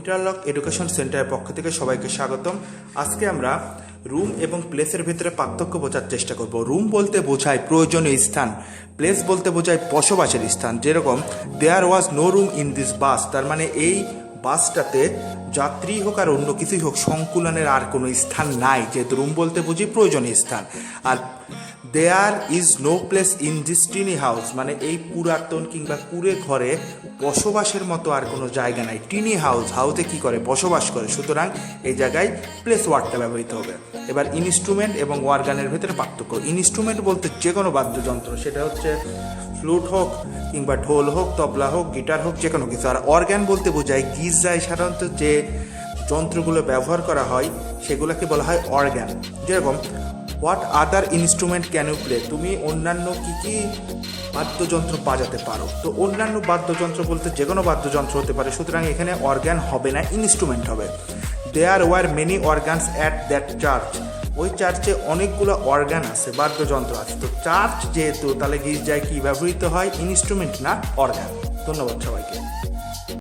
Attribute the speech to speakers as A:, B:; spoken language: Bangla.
A: ইন্টারলক এডুকেশন সেন্টারের পক্ষ থেকে সবাইকে স্বাগতম। আজকে আমরা রুম এবং প্লেসের ভিতরে পার্থক্য বোঝার চেষ্টা করব। রুম বলতে বোঝায় প্রয়োজনীয় স্থান, প্লেস বলতে বোঝায় বসবাসের স্থান। যেরকম there was no room in this bus, তার মানে এই বাসটাতে যাত্রী হোক আর অন্য কিছুই হোক সংকুলনের আর কোনো স্থান নাই, যেহেতু রুম বলতে বুঝি প্রয়োজনীয় স্থান। আর there is no place in this tiny house, মানে এই পুরাতন কিংবা কুড়ে ঘরে বসবাসের মতো আর কোনো জায়গা নাই। টিনি হাউস, হাউসে কি করে বসবাস করে, সুতরাং এই জায়গায় প্লেস ওয়ার্ডটা ব্যবহৃত হবে। এবার ইনস্ট্রুমেন্ট এবং অর্গানের ভেতরে পার্থক্য। ইনস্ট্রুমেন্ট বলতে যে কোনো বাদ্যযন্ত্র, সেটা হচ্ছে ফ্লুট হোক কিংবা ঢোল হোক, তবলা হোক, গিটার হোক, যে কোনো কিছু। আর অর্গান বলতে বোঝায় গির্জায় সাধারণত যে যন্ত্রগুলো ব্যবহার করা হয় সেগুলোকে বলা হয় অর্গান। যেরকম what other instrument can you play, তুমি অন্যান্য কী কী বাদ্যযন্ত্র বাজাতে পারো। তো অন্যান্য বাদ্যযন্ত্র বলতে যে কোনো বাদ্যযন্ত্র হতে পারে, সুতরাং এখানে অর্গান হবে না, ইনস্ট্রুমেন্ট হবে। There were many organs at that church, ওই চার্চে অনেকগুলো অর্গান আছে, বাদ্যযন্ত্র আছে। তো চার্চ যেহেতু, তাহলে গির্জায় কি ব্যবহৃত হয়, ইনস্ট্রুমেন্ট না অর্গান। ধন্যবাদ সবাইকে।